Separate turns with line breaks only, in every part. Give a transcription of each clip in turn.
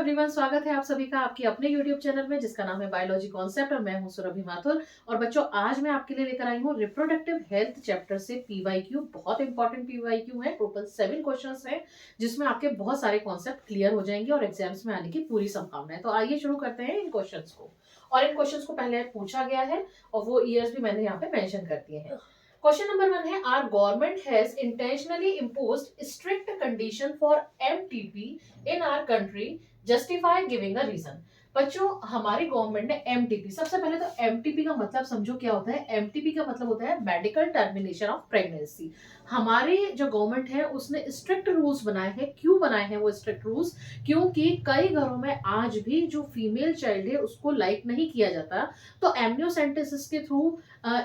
Everyone, स्वागत है आप सभी का आपके अपने यूट्यूब चैनल में जिसका नाम है बायोलॉजी कॉन्सेप्ट और मैं हूं सुरभि माथुर। और बच्चों, आज मैं आपके लिए लेकर आई हूं रिप्रोडक्टिव हेल्थ चैप्टर से पीवाईक्यू। बहुत इंपॉर्टेंट पीवाईक्यू है, टोटल 7 क्वेश्चंस हैं जिसमें आपके बहुत सारे कॉन्सेप्ट क्लियर हो जाएंगे और एग्जाम्स में आने की पूरी संभावना है। तो आइए शुरू करते हैं इन क्वेश्चंस को। और इन क्वेश्चंस को पहले पूछा गया है और वो ईयर्स भी मैंने यहाँ पे मेंशन कर दिए हैं। क्वेश्चन नंबर 1 है, our government has intentionally imposed strict condition for MTP in our country, justify giving a reason. बच्चों, हमारी गवर्नमेंट ने एमटीपी, सबसे पहले तो एमटीपी का मतलब समझो क्या होता है। एमटीपी का मतलब होता है मेडिकल टर्मिनेशन ऑफ प्रेगनेंसी। हमारी जो गवर्नमेंट है उसने स्ट्रिक्ट रूल्स बनाए हैं। क्यों बनाए हैं वो स्ट्रिक्ट रूल्स? क्योंकि कई घरों में आज भी जो फीमेल चाइल्ड है उसको लाइक नहीं किया जाता। तो एमनियोसेंटेसिस के थ्रू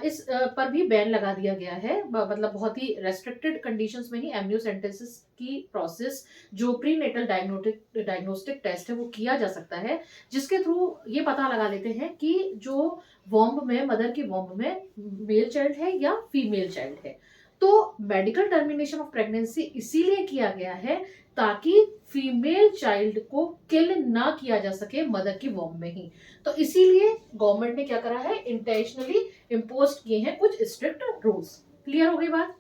इस पर भी बैन लगा दिया गया है। मतलब बहुत ही रेस्ट्रिक्टेड कंडीशंस में ही एमनियोसेंटेसिस की प्रोसेस, जो प्रीनेटल डायग्नोस्टिक टेस्ट है वो किया जा सकता है, जिसके थ्रू ये पता लगा लेते हैं कि जो वॉम्ब में, मदर की वॉम्ब में मेल चाइल्ड है या फीमेल चाइल्ड है। तो मेडिकल टर्मिनेशन ऑफ प्रेगनेंसी इसीलिए किया गया है ताकि फीमेल चाइल्ड को किल ना किया जा सके मदर की वॉम्ब में ही। तो इसीलिए गवर्नमेंट ने क्या करा है, इंटेंशनली इम्पोज किए हैं कुछ स्ट्रिक्ट रूल्स। क्लियर हो गई बात?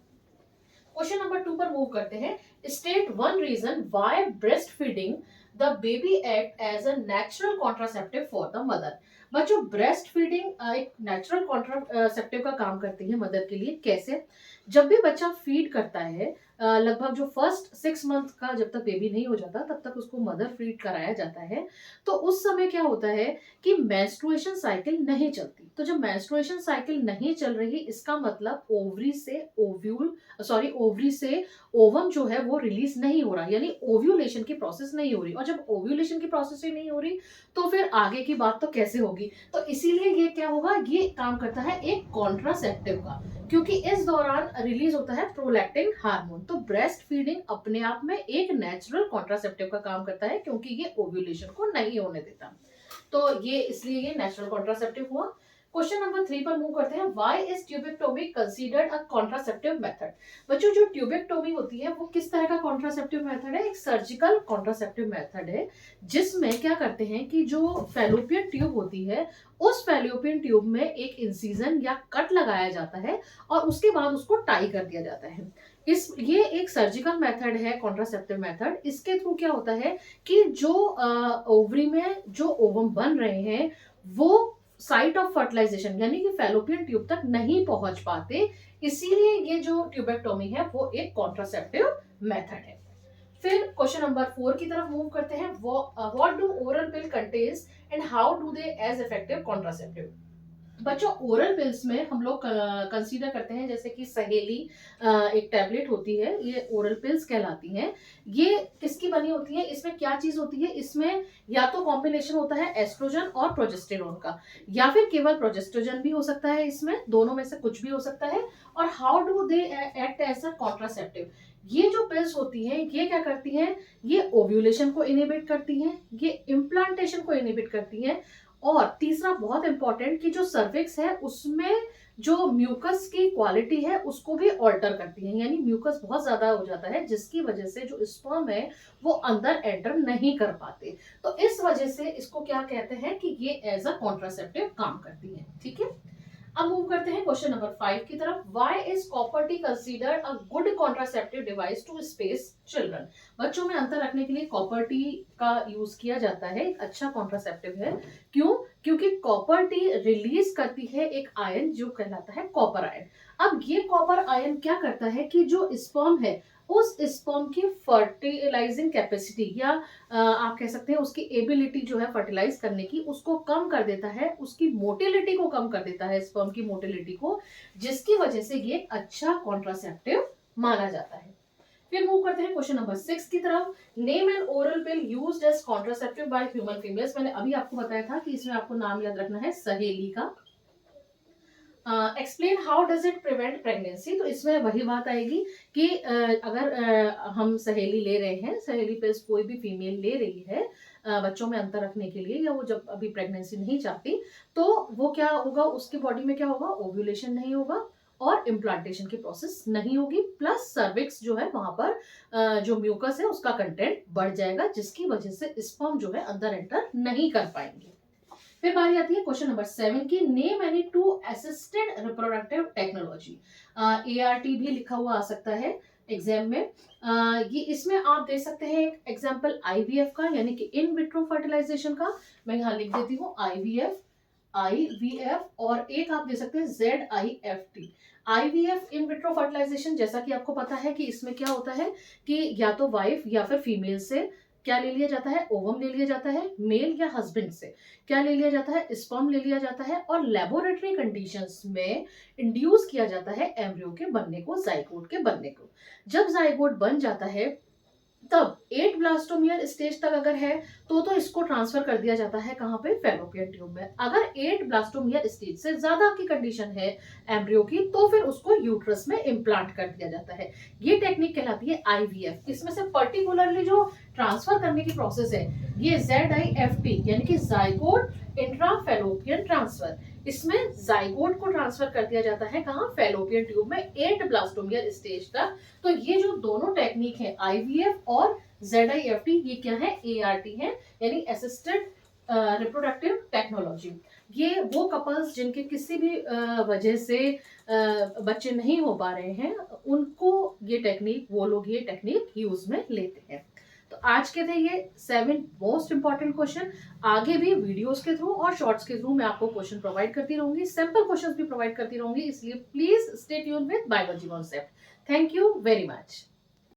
क्वेश्चन नंबर 2 पर मूव करते हैं। State one reason why breast feeding the baby act as a natural contraceptive for the mother. बच्चों, ब्रेस्ट फीडिंग एक नेचुरल कॉन्ट्रासेप्टिव का काम करती है मदर के लिए। कैसे? जब भी बच्चा फीड करता है, लगभग जो फर्स्ट 6 मंथ का, जब तक बेबी नहीं हो जाता तब तक उसको मदर फीड कराया जाता है। तो उस समय क्या होता है कि मेंस्ट्रुएशन साइकिल नहीं चलती। तो जब मेंस्ट्रुएशन साइकिल नहीं चल रही, इसका मतलब ओवरी से ओवम जो है वो रिलीज नहीं हो रहा, यानी ओव्यूलेशन की प्रोसेस नहीं हो रही। और जब ओव्यूलेशन की प्रोसेस ही नहीं हो रही तो फिर आगे की बात तो कैसे होगी? तो इसीलिए ये क्या होगा, ये काम करता है एक कॉन्ट्रासेप्टिव का, क्योंकि इस दौरान रिलीज होता है प्रोलैक्टिन हार्मोन। तो ब्रेस्ट फीडिंग अपने आप में एक नेचुरल कॉन्ट्रासेप्टिव का काम करता है, क्योंकि ये ओव्यूलेशन को नहीं होने देता। तो ये इसलिए ये नेचुरल कॉन्ट्रासेप्टिव हुआ। क्वेश्चन नंबर 3 पर मूव करते हैं। Why is tubectomy considered a contraceptive method? बच्चों, जो ट्यूबेक्टोमी होती है वो किस तरह का कॉन्ट्रासेप्टिव मेथड है? एक सर्जिकल कॉन्ट्रासेप्टिव मेथड है, जिसमें क्या करते हैं कि जो फैलोपियन ट्यूब होती है, उस फैलोपियन ट्यूब में एक इंसिजन या कट लगाया जाता है और उसके बाद उसको टाई कर दिया जाता है। ये एक सर्जिकल मेथड है, कॉन्ट्रासेप्टिव मेथड। इसके थ्रू क्या होता है कि जो ओवरी में जो ओवम बन रहे हैं वो साइट ऑफ फर्टिलाइजेशन यानी कि फैलोपियन ट्यूब तक नहीं पहुंच पाते। इसीलिए ये जो ट्यूबेक्टोमी है वो एक कॉन्ट्रासेप्टिव मेथड है। फिर क्वेश्चन नंबर 4 की तरफ मूव करते हैं। What do oral pill contains and how do they as effective contraceptive? बच्चों, ओरल पिल्स में हम लोग कंसीडर करते हैं जैसे कि सहेली एक टैबलेट होती है, ये ओरल पिल्स कहलाती हैं। ये किसकी बनी होती है? इसमें क्या चीज होती है? इसमें या तो कॉम्बिनेशन होता है एस्ट्रोजन और प्रोजेस्टेरोन का, या फिर केवल प्रोजेस्ट्रोजन भी हो सकता है, इसमें दोनों में से कुछ भी हो सकता है। और how do they act as a contraceptive? ये जो पिल्स होती हैं ये क्या करती हैं? ये ओव्यूलेशन को इनहिबिट करती हैं, ये इम्प्लांटेशन को इनहिबिट करती हैं। और तीसरा बहुत इंपॉर्टेंट कि जो सर्विक्स है उसमें जो म्यूकस की क्वालिटी है उसको भी ऑल्टर करती है, यानी म्यूकस बहुत ज्यादा हो जाता है जिसकी वजह से जो स्पर्म है वो अंदर एंटर नहीं कर पाते। तो इस वजह से इसको क्या कहते हैं कि ये एज अ कॉन्ट्रासेप्टिव काम करती है। ठीक है, अब मूव करते हैं क्वेश्चन नंबर 5 की तरफ। Why is copper T considered a good contraceptive device to space children? बच्चों में अंतर रखने के लिए कॉपर टी का यूज किया जाता है, एक अच्छा कॉन्ट्रासेप्टिव है। क्यों? क्योंकि कॉपर टी रिलीज करती है एक आयन जो कहलाता है कॉपर आयन। अब ये कॉपर आयन क्या करता है कि जो स्पर्म है उस स्पर्म की फर्टिलाइजिंग कैपेसिटी या आप कह सकते हैं उसकी एबिलिटी जो है फर्टिलाइज करने की, उसको कम कर देता है, उसकी मोटिलिटी को कम कर देता है, स्पर्म की मोटिलिटी को, जिसकी वजह से ये अच्छा कॉन्ट्रासेप्टिव माना जाता है। फिर मूव करते हैं क्वेश्चन नंबर 6 की तरफ। Name an oral pill used as contraceptive by human females. मैंने अभी आपको बताया था कि इसमें आपको नाम याद रखना है सहेली का। Explain how does it prevent pregnancy? तो इसमें वही बात आएगी कि अगर हम सहेली ले रहे हैं, सहेली पिल्स कोई भी फीमेल ले रही है बच्चों में अंतर रखने के लिए, या वो जब अभी प्रेगनेंसी नहीं चाहती, तो वो क्या होगा, उसकी बॉडी में क्या होगा, ओव्यूलेशन नहीं होगा और इम्प्लांटेशन की प्रोसेस नहीं होगी, प्लस सर्विक्स जो है वहां पर जो म्यूकस है उसका कंटेंट बढ़ जाएगा, जिसकी वजह से स्पर्म जो है अंदर एंटर नहीं कर पाएंगे। फिर बारी आती है क्वेश्चन नंबर 7 की, name any two assisted reproductive technology. ART भी लिखा हुआ आ सकता है एग्जाम में। ये इसमें आप दे सकते हैं एक एग्जाम्पल IVF का, यानी कि इन विट्रो फर्टिलाइजेशन का। मैं यहाँ लिख देती हूँ IVF, और एक आप दे सकते हैं ZIFT। IVF in vitro fertilization, जैसा कि आपको पता है कि इसमें क्या होता है कि या तो वाइफ या फिर फीमेल से क्या ले लिया जाता है, ओवम ले लिया जाता है, मेल या हस्बैंड से क्या ले लिया जाता है, स्पर्म ले लिया जाता है, और लेबोरेटरी कंडीशंस में इंड्यूस किया जाता है एम्ब्रियो के बनने को, जाइगोट के बनने को। जब जाइगोट बन जाता है तब 8 ब्लास्टोमियर स्टेज तक अगर है तो इसको ट्रांसफर कर दिया जाता है कहाँ पे, फैलोपियन ट्यूब में। अगर 8 ब्लास्टोमियर स्टेज से ज्यादा की कंडीशन है एम्ब्रियो की, तो फिर उसको यूट्रस में इम्प्लांट कर दिया जाता है। ये टेक्निक कहलाती है IVF। इसमें से पर्टिकुलरली जो ट्रांसफर करने की प्रोसेस है ये ZIFT, यानी कि जाइगोट इंट्राफैलोपियन ट्रांसफर। इसमें जाइगोट को ट्रांसफर कर दिया जाता है कहाँ, फैलोपियन ट्यूब में 8 ब्लास्टोमियर स्टेज तक। तो ये जो दोनों टेक्निक है IVF और ZIFT, ये क्या है, ART है, यानी असिस्टेड रिप्रोडक्टिव टेक्नोलॉजी। ये वो कपल्स जिनके किसी भी वजह से बच्चे नहीं हो पा रहे हैं, उनको ये टेक्निक, वो लोग ये टेक्निक यूज में लेते हैं। तो आज के थे ये 7 मोस्ट इंपॉर्टेंट क्वेश्चन। आगे भी वीडियोस के थ्रू और शॉर्ट्स के थ्रू मैं आपको क्वेश्चन प्रोवाइड करती रहूंगी, सैंपल क्वेश्चंस भी प्रोवाइड करती रहूंगी, इसलिए please stay tune with biology concept. Thank you very much.